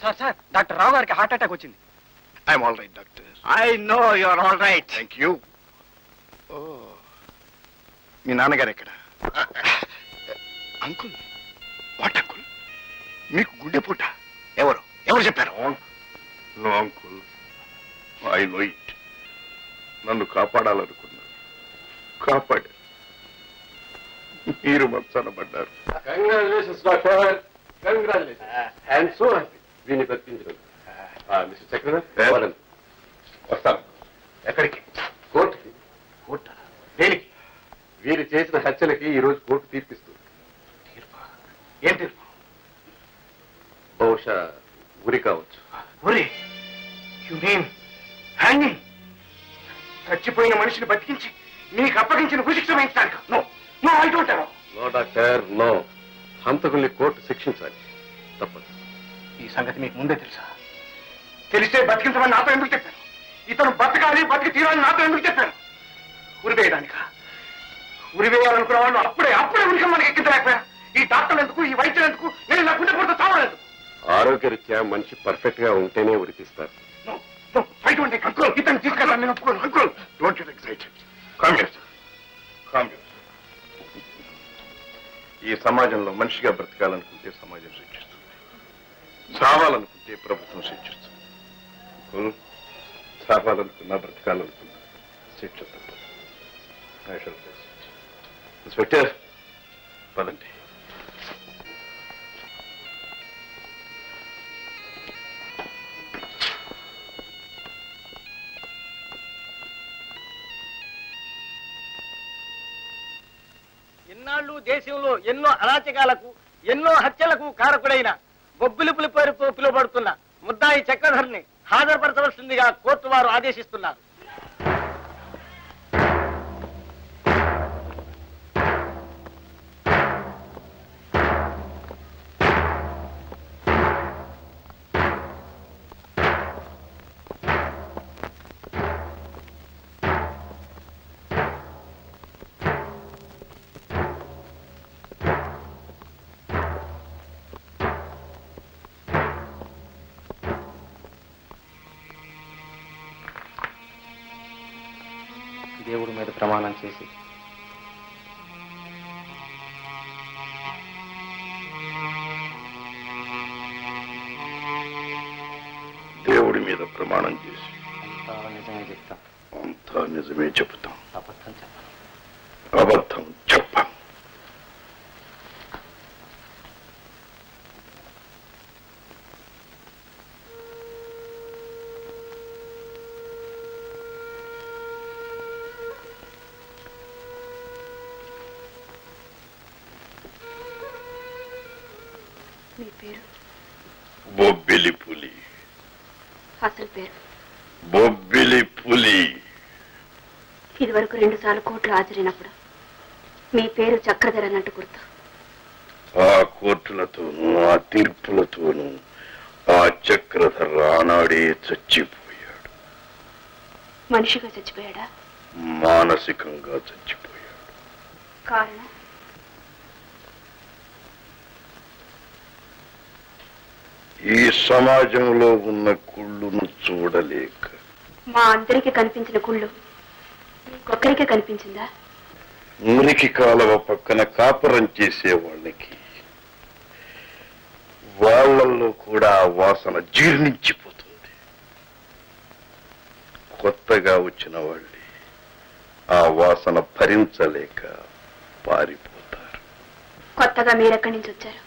Sir sir doctor Rao గారికి heart attack వచ్చింది. I'm all right doctor. I know you're all right. Thank you. ఓ మీ నాన్నగారు ఎక్కడ? అంకుల్. What uncle? మీకు గుండెపోట? ఎవరు ఎవరు చెప్పారు? No uncle, I know it. నన్ను కాపాడాలనుకున్నారు, కాపాడారు. మీరు మచ్చనబడ్డారు. Congratulations doctor, congratulations. And so happy వీడిని బ్రతికించడం. మిస్టర్ చక్రవర్తి వస్తాను. ఎక్కడికి? కోర్టుకి. కోర్టా? దేనికి? వీరు చేసిన హత్యలకి ఈ రోజు కోర్టు తీర్పిస్తుంది. తీర్పా? ఏం తీర్పు? బహుశా ఉరి కావచ్చు. ఒరే, యు మీన్ హ్యాంగింగ్? చచ్చిపోయిన మనిషిని బతికించి మీకు అప్పగించిన ఉరిశిక్ష వేయించడానికి? No no, I don't allow. No doctor, no. హంతకుల్ని కోర్టు శిక్షించాలి, తప్పదు. ఈ సంగతి మీకు ముందే తెలుసా? తెలిస్తే బతికించమని నాతో ఎందుకు చెప్పారు? ఇతను బతకాలి, బతికి తీరాలని నాతో ఎందుకు చెప్పారు? ఉరివేయడానికా? ఉరివేయాలనుకున్న వాళ్ళు అప్పుడే ఉరికి మనకి ఎక్కించలేకపోయా? ఈ డాక్టర్లు ఎందుకు, ఈ వైద్యులు ఎందుకు, నేను నా గుండె కొడుతూ చావలేదు. ఆరోగ్యరీత్యా మనిషి పర్ఫెక్ట్ గా ఉంటేనే ఉరికిస్తారు. ఇతను తీసుకెళ్ళాను, నేను ఒప్పుకోను. Uncle, don't get excited. Come here sir, come here. ఈ సమాజంలో మనిషిగా బ్రతకాలనుకుంటే సమాజం శిక్షిస్తుంది, చావాలనుకుంటే ప్రభుత్వం శిక్షిస్తుంది. చావాలనుకున్నా బ్రతకాలనుకున్నా శిక్ష తప్పదు. ఇన్స్పెక్టర్, పదండి. ఇన్నాళ్ళు దేశంలో ఎన్నో అరాచకాలకు, ఎన్నో హత్యలకు కారకుడైన బొబ్బిలిపులి పేరుతో పిలువబడుతున్న ముద్దాయి చక్రధర్ని హాజరుపరచవలసిందిగా కోర్టు వారు ఆదేశిస్తున్నారు. దేవుడి మీద ప్రమాణం చేసి దేవుడి మీద ప్రమాణం చేసి అంతా నిజమే చెప్తాం. అంతా నిజమే చెబుతాం, అబద్ధం చెప్పాలి. అబద్ధం చెప్పం. మీ పేరు? బొబ్బిలి పులి. అసలు పేరు? బొబ్బిలి పులి. ఇదివరకు 2 సార్లు కోర్టులో హాజరైనప్పుడు మీ పేరు చక్రధర్ అన్నట్టు గుర్తు. ఆ కోర్టులతోనూ ఆ తీర్పులతోనూ ఆ చక్రధర్ ఆనాడే చచ్చిపోయాడు. మనిషిగా చచ్చిపోయాడా? మానసికంగా చచ్చిపోయాడు. కారణం? ఈ సమాజంలో ఉన్న కుళ్ళును చూడలేక. మా అందరికీ కనిపించిన కుళ్ళు ఒక్కరికే కనిపించిందా? మురికి కాలువ పక్కన కాపురం చేసే వాళ్ళకి వాళ్ళల్లో కూడా ఆ వాసన జీర్ణించిపోతుంది. కొత్తగా వచ్చిన వాళ్ళే ఆ వాసన భరించలేక పారిపోతారు. కొత్తగా మీరెక్కడి నుంచి వచ్చారు?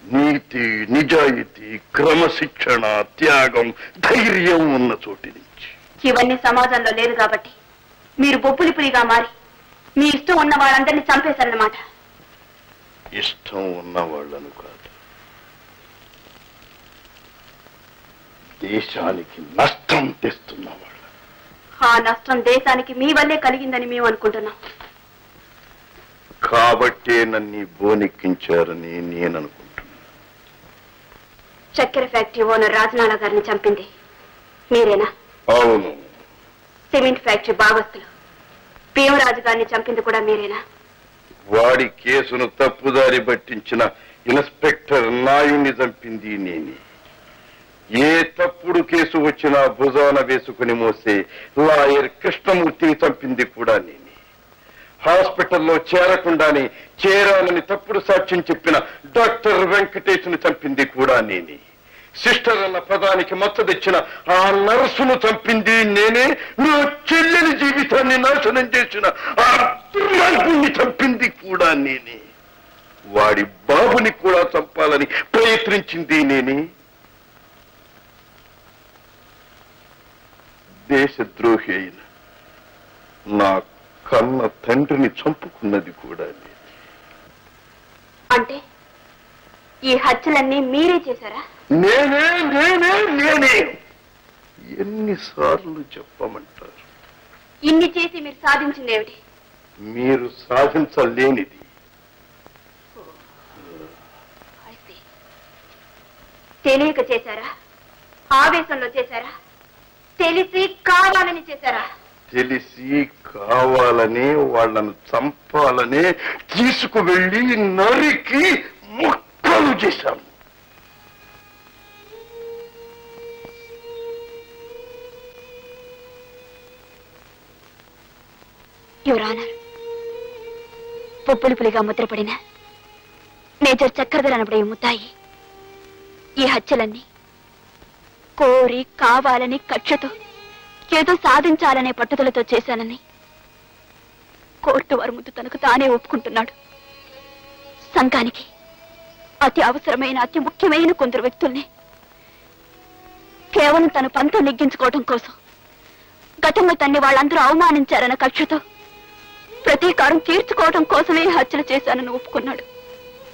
నీతి, నిజాయితీ, క్రమశిక్షణ, త్యాగం, ధైర్యం ఉన్న చోటి నుంచి. ఇవన్నీ సమాజంలో లేదు కాబట్టి మీరు బొబ్బులిపులిగా మారి మీ ఇష్టం ఉన్న వాళ్ళందరినీ చంపేశారన్నమాట. ఇష్టం ఉన్న వాళ్ళను కాదు, దేశానికి నష్టం తెస్తున్న వాళ్ళ. ఆ నష్టం దేశానికి మీ వల్లే కలిగిందని మేము అనుకుంటున్నాం. కాబట్టే నన్ను బోనెక్కించారని నేను అనుకుంటున్నాను. చక్కెర ఫ్యాక్టరీ ఓనర్ రాజనాల గారిని చంపింది మీరేనా? అవును. సిమెంట్ ఫ్యాక్టరీ భాగస్తులు భీమరాజు గారిని చంపింది కూడా మీరేనా? వాడి కేసును తప్పుదారి పట్టించిన ఇన్స్పెక్టర్ నాయుణ్ణి చంపింది నేనే. ఏ తప్పుడు కేసు వచ్చినా భుజాన వేసుకుని మోసే లాయర్ కృష్ణమూర్తిని చంపింది కూడా నేనే. హాస్పిటల్లో చేరకుండానే చేరాలని తప్పుడు సాక్ష్యం చెప్పిన డాక్టర్ వెంకటేశ్ను చంపింది కూడా నేనే. సిస్టర్ అన్న పదానికి మచ్చ తెచ్చిన ఆ నర్సును చంపింది నేనే. నా చెల్లెలి జీవితాన్ని నాశనం చేసిన ఆ దుర్మార్గుణ్ణి చంపింది కూడా నేనే. వాడి బాబుని కూడా చంపాలని ప్రయత్నించింది నేనే. దేశద్రోహి అయిన నా కన్న తండ్రిని చంపుకున్నది కూడా నేనే. అంటే ఈ హత్యలన్నీ మీరే చేశారా? నేనే నేనే నేనే. ఎన్నిసార్లు చెప్పమంటారు? ఇన్ని చేసి మీరు సాధించింది ఏమిటి? మీరు సాధించలేనిది. తెలియక చేశారా? ఆవేశంలో చేశారా? తెలిసి కావాలని చేశారా? తెలిసి కావాలనే వాళ్ళను చంపాలనే తీసుకువెళ్ళి నరికి ముక్కలు చేశాను. యువర్ ఆనర్, పుప్పులుపులిగా ముద్రపడిన మేజర్ చక్రధర్ అనబడే ముద్దాయి ఈ హత్యలన్నీ కోరి కావాలని కక్షతో ఏదో సాధించాలనే పట్టుదలతో చేశానని కోర్టు వారి ముందు తనకు తానే ఒప్పుకుంటున్నాడు. సంఘానికి అతి అవసరమైన అతి ముఖ్యమైన కొందరు వ్యక్తుల్ని కేవలం తన పంతం నెగ్గించుకోవడం కోసం గతంలో తన్ని వాళ్ళందరూ అవమానించారన్న కక్షతో ప్రతీకారం తీర్చుకోవడం కోసమే హత్యలు చేశానని ఒప్పుకున్నాడు.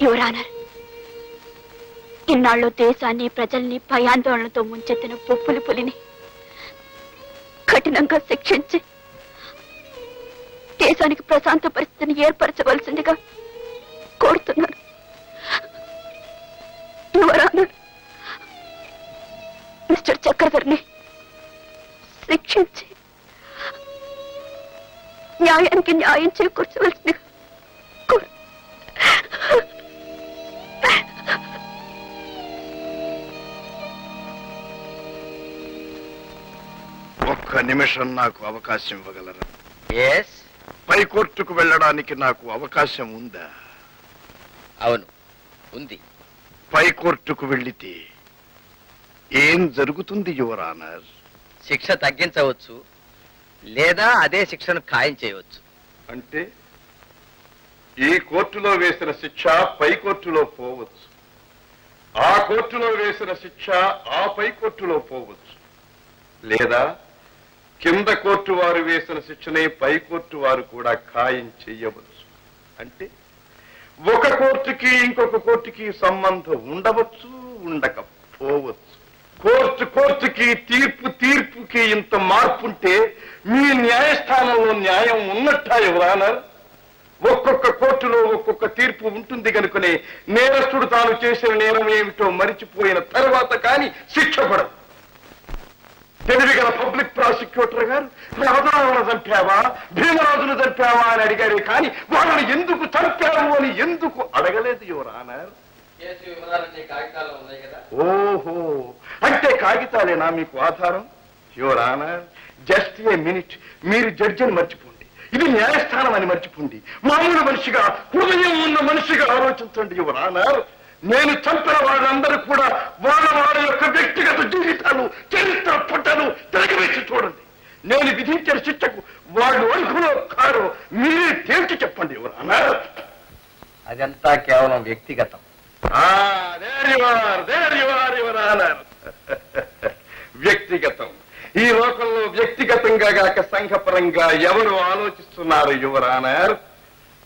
యువర్ ఆనర్, ఇన్నాళ్ళు దేశాన్ని ప్రజల్ని భయాందోళనతో ముంచెత్తిన పొప్పులు పులిని కఠినంగా శిక్షించి దేశానికి ప్రశాంత పరిస్థితిని ఏర్పరచవలసిందిగా కోరుతున్నాను. యువర్ ఆనర్, మిస్టర్ చక్రధర్ని శిక్షించి న్యాయానికి న్యాయం చేకూర్చవలసిందిగా ఒక్క నిమిషం నాకు అవకాశం ఇవ్వగలరా? ఎస్, పై కోర్టుకు వెళ్ళడానికి నాకు అవకాశం ఉందా? అవును, ఉంది. పై కోర్టుకు వెళ్లితే ఏం జరుగుతుంది యువర్ ఆనర్? శిక్ష తగ్గించవచ్చు, లేదా అదే శిక్షను ఖాయం చేయవచ్చు. అంటే ఈ కోర్టులో వేసిన శిక్ష పై కోర్టులో పోవచ్చు, ఆ కోర్టులో వేసిన శిక్ష ఆ పై కోర్టులో పోవచ్చు, లేదా కింద కోర్టు వారు వేసిన శిక్షనే పై కోర్టు వారు కూడా ఖాయం చెయ్యవచ్చు. అంటే ఒక కోర్టుకి ఇంకొక కోర్టుకి సంబంధం ఉండవచ్చు, ఉండకపోవచ్చు. కోర్టుకి తీర్పుకి ఇంత మార్పుంటే మీ న్యాయస్థానంలో న్యాయం ఉన్నట్టా ఎవరన్నారు? ఒక్కొక్క కోర్టులో ఒక్కొక్క తీర్పు ఉంటుంది కనుకనే నేరస్తుడు తాను చేసిన నేరం ఏమిటో మరిచిపోయిన తర్వాత కానీ శిక్ష పడదు. తెలివిగల పబ్లిక్ ప్రాసిక్యూటర్ గారు రాజాలను చంపావా, భీమరాజును చంపావా అని అడిగారే కానీ వాళ్ళని ఎందుకు చంపావు అని ఎందుకు అడగలేదు యువర్ ఆనర్. ఓహో, అంటే కాగితాలేనా మీకు ఆధారం? Your honour, just a minute. మీరు జడ్జి అని మర్చిపోండి, ఇది న్యాయస్థానం అని మర్చిపోండి. మామూలు మనిషిగా, హృదయం ఉన్న మనిషిగా ఆలోచించండి యువర్ ఆనర్. నేను చంపిన వాళ్ళందరూ కూడా వాళ్ళ యొక్క వ్యక్తిగత జీవితాలు, చరిత్ర పుట్టలు తిరగవేసి చూడండి. నేను విధించిన శిక్షకు వాళ్ళు అర్హులో కారో మీరే తేల్చి చెప్పండి యువర్ ఆనర్. అదంతా కేవలం వ్యక్తిగతం. వ్యక్తిగతం. ఈ లోకంలో వ్యక్తిగతంగా గాక సంఘపరంగా ఎవరు ఆలోచిస్తున్నారు యువర్ ఆనర్?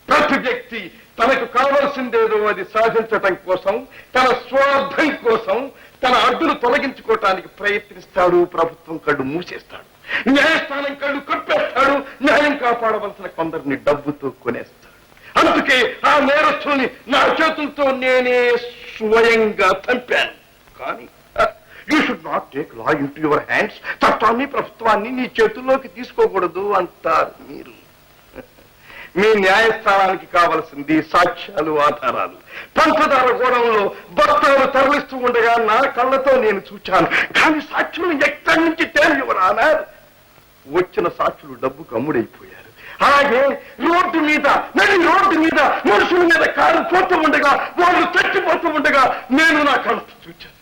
ప్రతి వ్యక్తి తనకు కావలసిందేదో అది సాధించటం కోసం, తన స్వార్థం కోసం తన అడ్డును తొలగించుకోవటానికి ప్రయత్నిస్తాడు. ప్రభుత్వం కళ్ళు మూసేస్తాడు, న్యాయస్థానం కళ్ళు కప్పేస్తాడు, న్యాయం కాపాడవలసిన కొందరిని డబ్బుతో కొనేస్తాడు. అందుకే ఆ నేరస్తుల్ని నా చేతులతో నేనే స్వయంగా చంపాను. కానీ you should not take law in to your hands. చట్టాన్ని, ప్రభుత్వాన్ని నీ చేతుల్లోకి తీసుకోకూడదు అంటారు మీరు. మీ న్యాయస్థానానికి కావలసింది సాక్ష్యాలు, ఆధారాలు. పంచదార గోడంలో బస్తాలు తరలిస్తూ ఉండగా నా కళ్ళతో నేను చూచాను. కానీ సాక్షులు ఎక్కడి నుంచి తేలివరానా? వచ్చిన సాక్షులు డబ్బుకు అమ్ముడైపోయారు. అలాగే రోడ్డు మీద రోడ్డు మీద మనుషుల మీద కారు పోతూ ఉండగా, వాళ్ళు చచ్చిపోతూ ఉండగా నేను నా కళ్ళతో చూచాను.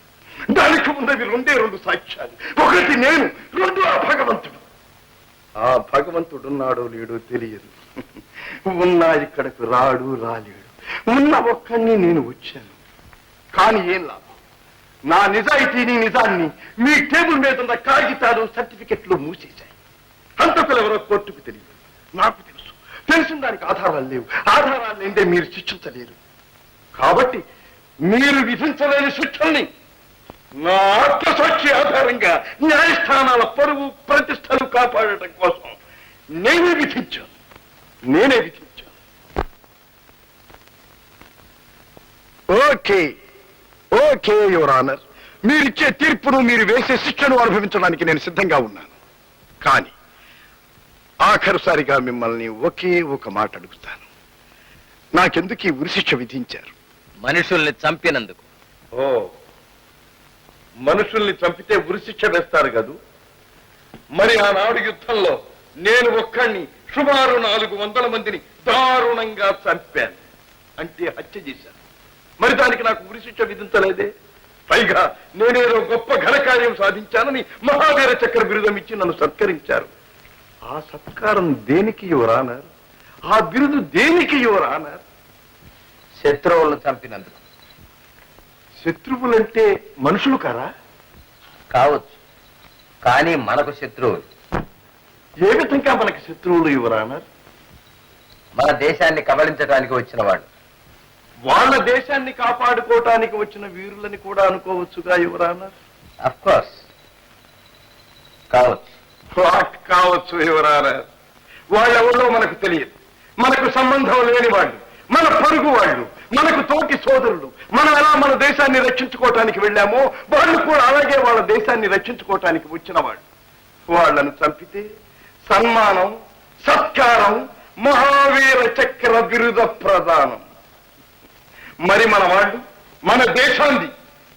దానికి ఉన్నవి రెండు సాక్ష్యాలు. ఒకటి నేను, రెండు ఆ భగవంతుడు. ఆ భగవంతుడున్నాడో లేడో తెలియదు. ఉన్నా ఇక్కడకు రాలేడు. ఉన్న ఒక్కడిని నేను వచ్చాను. కానీ ఏం లాభం? నా నిజాయితీని, నిజాన్ని మీ టేబుల్ మీద ఉన్న కాగితాలు, సర్టిఫికెట్లు మూసేశాయి. హంతకులు ఎవరో కోర్టుకు తెలియదు, నాకు తెలుసు. తెలిసిన దానికి ఆధారాలు లేవు. ఆధారాలు లేదే మీరు శిక్షించలేరు. కాబట్టి మీరు విధించలేని శిక్షల్ని నా ఆత్మసాక్షి ఆధారంగా న్యాయస్థానాల పరువు, ప్రతిష్టలు కాపాడటం కోసం నేనే విధించాను. ఓకే యువర్ ఆనర్, మీరిచ్చే తీర్పును, మీరు వేసే శిక్షను అనుభవించడానికి నేను సిద్ధంగా ఉన్నాను. కానీ ఆఖరుసారిగా మిమ్మల్ని ఒకే ఒక మాట అడుగుతాను. నాకెందుకు ఈ ఉరిశిక్ష విధించారు? మనుషుల్ని చంపినందుకు. ఓ, మనుషుల్ని చంపితే ఉరిశిక్ష వేస్తారు కదూ. మరి ఆనాడు యుద్ధంలో నేను ఒక్కడిని సుమారు 400 మందిని దారుణంగా చంపాను. అంటే హత్య చేశాను. మరి దానికి నాకు ఉరిశిక్ష విధించలేదే. పైగా నేనేదో గొప్ప ఘనకార్యం సాధించానని మహావీర చక్ర బిరుదం ఇచ్చి నన్ను సత్కరించారు. ఆ సత్కారం దేనికి యువర్ ఆనర్? ఆ బిరుదు దేనికి యువర్ ఆనర్? శత్రువులను చంపినందుకు. శత్రువులంటే మనుషులు కారా? కావచ్చు, కానీ మనకు శత్రువులు. ఏ విధంగా మనకి శత్రువులు యువర్ ఆనర్? మన దేశాన్ని కబళించడానికి వచ్చిన వాళ్ళు. వాళ్ళ దేశాన్ని కాపాడుకోవటానికి వచ్చిన వీరులని కూడా అనుకోవచ్చుగా యువర్ ఆనర్? అఫ్ కోర్స్ కావచ్చు. కావచ్చు యువర్ ఆనర్. వాళ్ళెవరో మనకు తెలియదు. మనకు సంబంధం లేని వాళ్ళు, మన పొరుగు వాళ్ళు, మనకు తోటి సోదరులు. మనం ఎలా మన దేశాన్ని రక్షించుకోవటానికి వెళ్ళామో వాళ్ళు కూడా అలాగే వాళ్ళ దేశాన్ని రక్షించుకోవటానికి వచ్చిన వాళ్ళు. వాళ్ళను చంపితే సన్మానం, సత్కారం, మహావీర చక్ర బిరుద ప్రదానం. మరి మన వాళ్ళు మన దేశాన్ని,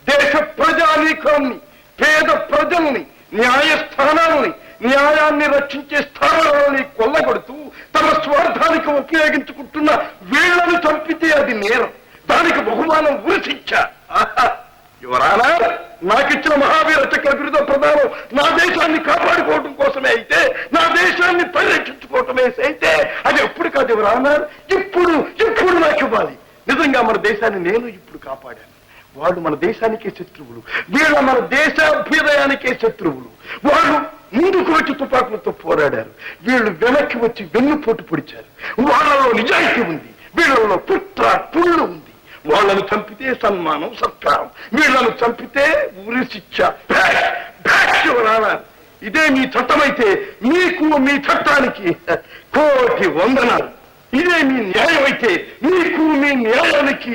దేశ ప్రజానీకాన్ని, పేద ప్రజల్ని, న్యాయస్థానాలని, న్యాయాన్ని రక్షించే స్థానాలని కొల్లగొడుతూ తమ స్వార్థానికి ఉపయోగించుకుంటున్న వీళ్లను చంపితే అది నేరం. దానికి బహుమానం ఉరిశిక్ష. యువరానా, నాకిచ్చిన మహావీర చక్ర బిరుద ప్రదానం నా దేశాన్ని కాపాడుకోవటం కోసమే అయితే, నా దేశాన్ని పరిరక్షించుకోవటమే అయితే అది ఎప్పుడు కాదు యువరానా, ఇప్పుడు నాకు ఇవ్వాలి. నిజంగా మన దేశాన్ని నేను ఇప్పుడు కాపాడాను. వాళ్ళు మన దేశానికే శత్రువులు. వీళ్ళ మన దేశాభ్యుదయానికే శత్రువులు. వాళ్ళు ముందుకు వచ్చి తుపాకులతో పోరాడారు. వీళ్ళు వెనక్కి వచ్చి వెన్నుపోటు పొడిచారు. వాళ్ళలో నిజాయితీ ఉంది, వీళ్ళలో పుళ్ళు ఉంది. వాళ్ళను చంపితే సన్మానం, సత్కారం. వీళ్ళను చంపితే ఉరిశిక్ష. ఇదే మీ చట్టమైతే మీకు, మీ చట్టానికి కోటి వందనాలు. ఇదే మీ న్యాయం అయితే మీకు, మీ న్యాయానికి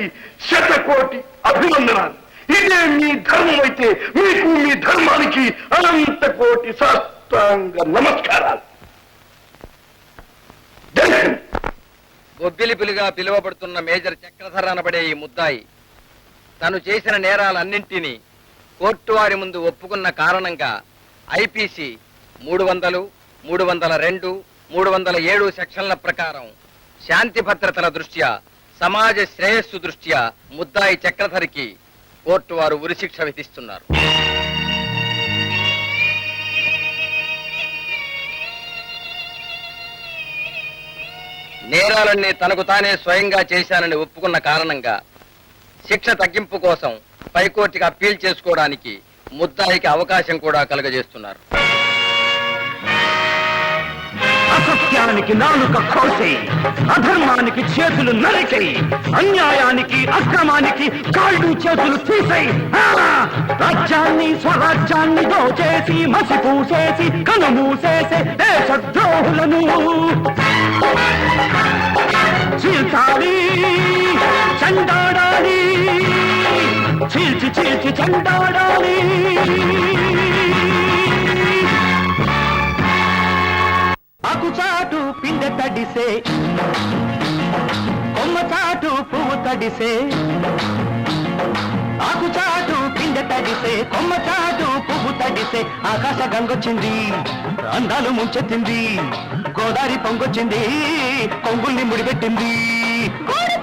100 కోటి అభినందనాలు. ఇదే మీ ధర్మం అయితే మీకు, మీ ధర్మానికి అనంత కోటి సాష్టాంగ నమస్కారాలు. బొబ్బిలిపులిగా పిలువబడుతున్న మేజర్ చక్రధర్ అనబడే ఈ ముద్దాయి తను చేసిన నేరాలన్నింటినీ కోర్టు వారి ముందు ఒప్పుకున్న కారణంగా ఐపీసీ 300, 302, 307 సెక్షన్ల ప్రకారం శాంతి భద్రతల దృష్ట్యా, సమాజ శ్రేయస్సు దృష్ట్యా ముద్దాయి చక్రధరికి కోర్టు వారు ఉరిశిక్ష విధిస్తున్నారు. నేరాలన్నీ తనకు తానే స్వయంగా చేశానని ఒప్పుకున్న కారణంగా శిక్ష తగ్గింపు కోసం పైకోర్టుకి అప్పీల్ చేసుకోవడానికి ముద్దాయికి అవకాశం కూడా కలుగజేస్తున్నారు. అసత్యానికి నాలుక కోసే, అధర్మానికి చేతులు నరికే, అన్యాయానికి, అక్రమానికి కాళ్ళు చేతులు తీసేయి. రాజ్యాన్ని, స్వరాజ్యాన్ని దోచేసి, మసిపూసేసి, కనుమూసేసే దేశద్రోహులను చీల్చాలి, చెండాడాలి, చీల్చి చీల్చి చెండాడాలి. అకుచాట చాటు పిండె తడిసే కొమ్మ చాటు పువ్వు తడిసే ఆకు చాటు పిండె తడిసే కొమ్మ చాటు పువ్వు తడిసే ఆకాశ గంగొచ్చింది అందాలు ముంచెత్తింది గోదావరి పొంగొచ్చింది కొంగుల్ని ముడిపెట్టింది గోరు